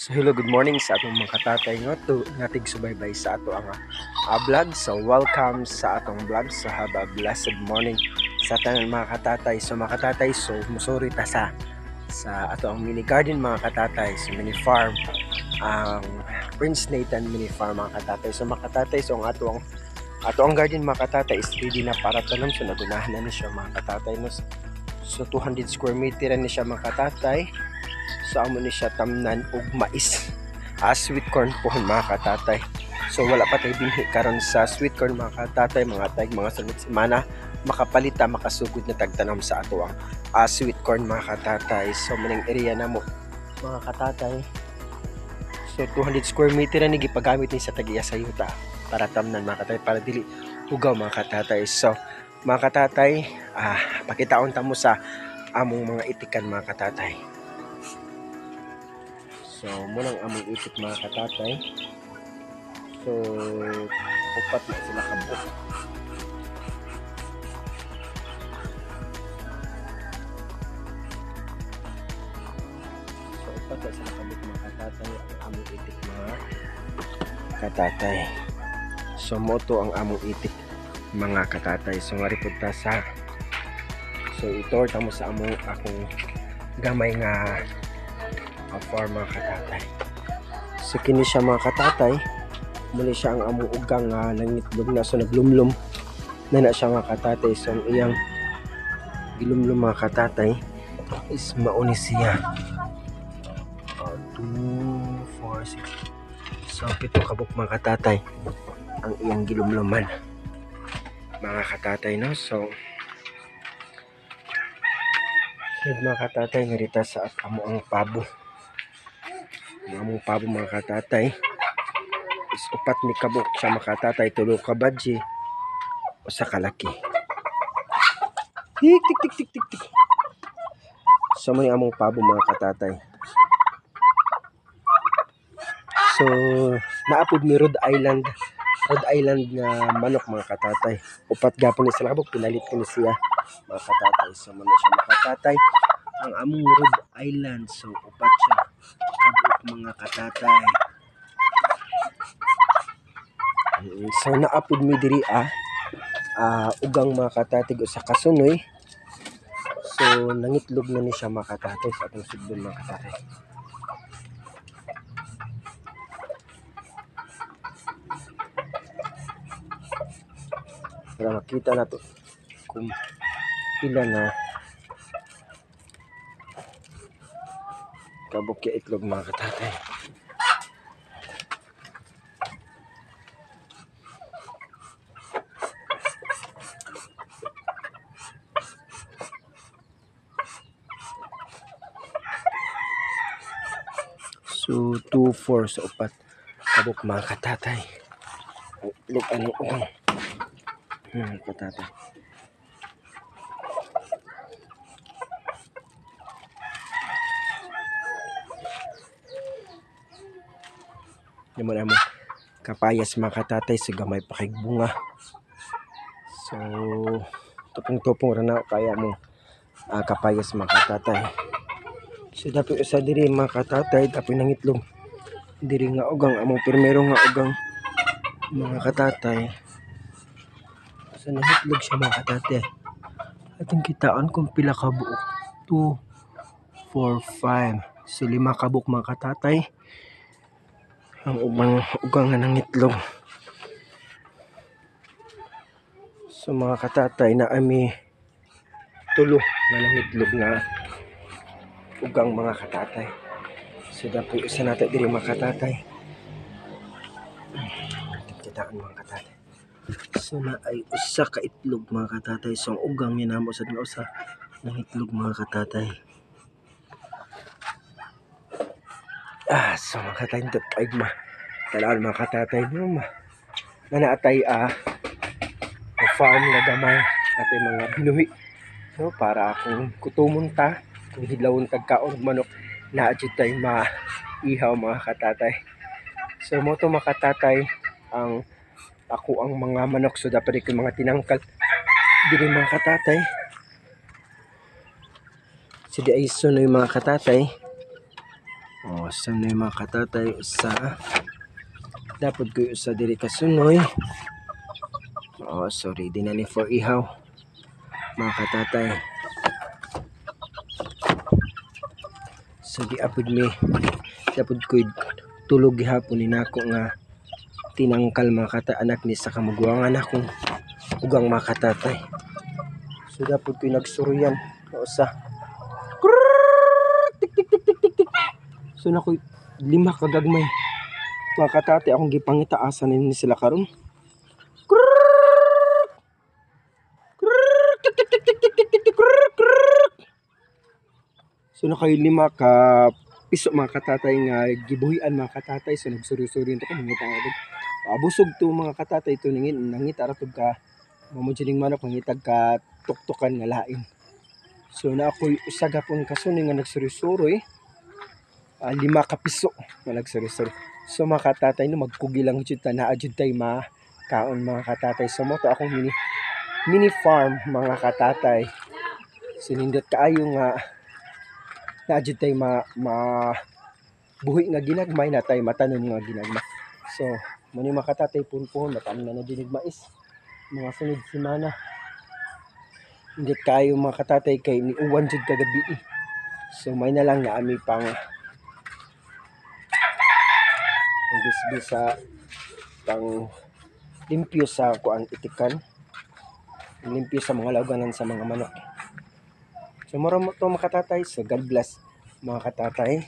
So hello, good morning sa atong mga katatay nga to natig subaybay sa ato ang vlog. So welcome sa atong vlog. So have a blessed morning sa tanan mga katatay. So mga katatay, so musuri ta sa ato ang mini garden mga katatay, so mini farm, ang Prince Nathan mini farm mga katatay. So mga katatay, so ang ato ang garden mga katatay is ready na para tanom. So nagunahan na ni siya mga katatay no. So 200 square meter ni siya mga katatay. So amo ni siya tamnan og mais, sweet corn pohon mga katatay. So wala pa tay binhi karon sa sweet corn mga katatay, mga tag mga sunod semana makapalita makasugod na tagtanom sa ato ang sweet corn mga katatay. So maning area na mo mga katatay, so 200 square meter ni gipagamit ni sa tag-iya sa yuta para tamnan mga katatay, para dili ugaw mga katatay. So mga katatay, pakitaon ta mo sa among mga itikan mga katatay. So munang among itik mga katatay, so upat na sila kabuk. So upat na sila kabuk mga katatay ang among itik mga katatay. So moto ang among itik mga katatay. So nga ripod ta sa, so ito tamo sa among akong gamay nga farm mga katatay. So kini siya mga katatay, muli siya ang among ugang nga nangitlog na, so naglumlum na siya mga katatay. So ang iyang gilumlum mga katatay is mauni siya 2, 4, 6, so 7 kabuk mga katatay ang iyang gilumluman mga katatay no. So mga katatay, ngarita sa amo ang pabo. Ang among pabo mga katatay is upat ni kabuk siya mga katatay, 3 ka badji o sa kalaki. Tik tik tik tik tik tik. So may among pabo mga katatay. So naapod mi Rhode Island nga manok mga katatay. Upat gapon ni sila kabuk, pinalit ko ni siya mga katatay. So muna siya mga katatay ang among Rhode Island. So upat siya kabuk mga katatay. So naapod mi diri ugang mga katatay sa kasunoy. So nangitlog na ni siya mga katatay sa atong sudlon mga katatay. Para makita na to kung pila na kabuk ya itlog mga katatay. So 2, 4 sa upat kabuk mga katatay. Itlog anong ugang katatay. Naman mo kapayas mga katatay, sa gamay pa kay bunga. So tupong-tupong ra na kaya mo kapayas mga katatay. So dapat usa diri mga katatay, dapat nangitlog diri nga ugang among primero nga ugang mga katatay. So nangitlog siya mga katatay. Atong kitaan kung pila ka buok, 2, 4, 5, so 5 kabuk mga katatay ang ugang nga nangitlog. So mga katatay, na ami 3 nga nangitlog na ugang mga katatay. So dapat isa natin diri mga katatay. Kitaan mga katatay. So na ay usa ka itlog mga katatay. So ang ugang niya namo sa usa nangitlog mga katatay. So mga katatay, ito ay talaan mga katatay no, na naatay farm na gamay atay mga binuhi no, para akong kutumon ta kung hidlawon tagkaon manok na adjud tay maihaw mga katatay. So mo to mga katatay ang ako ang mga manok, so dapat ko mga tinangkal diri mga katatay. So di ay sunoy mga katatay, So na yung mga katatay sa dapat ko sa diri kasunoy. So ready na ni for ihaw mga katatay. So giapod mi dapat ko tulog gihapon ni nako nga tinangkal mga anak ni sa kamugwangan akong ugang mga katatay. So dapat ko nagsuruyan sa tik tik tik tik tik tik. So na ko 5 kagagmay mga katatay akong gipangitaasan ni sila karon. So na kayo 5 ka piso mga katatay nga gibuhian mga katatay. So nagsuri-suri ito ko mangita nga busog to mga katatay to nangita ra tug ka mamudjining manok mangitag ka tuktukan nga lain. So na ako'y usagapon kasunod nga nagsuri-suri 5 ka piso nga nagsuri-suri. So mga katatay no magkugi lang jud ta naa jud tay kaon mga katatay. So mo to akong mini farm mga katatay. Sinindot kaayo nga na jud tay buhi nga ginagmay na tay matanom nga ginagmay. So muni mga katatay punpon matanom na dinig mais mga sunod semana. Indot kayo mga katatay kay ni uwan jud kagabi. So may na lang na ami pang bisa pang limpyo sa kuan itikan, limpyo sa mga lauganan sa mga manok. So mura mo to mga katatay. So God bless mga katatay.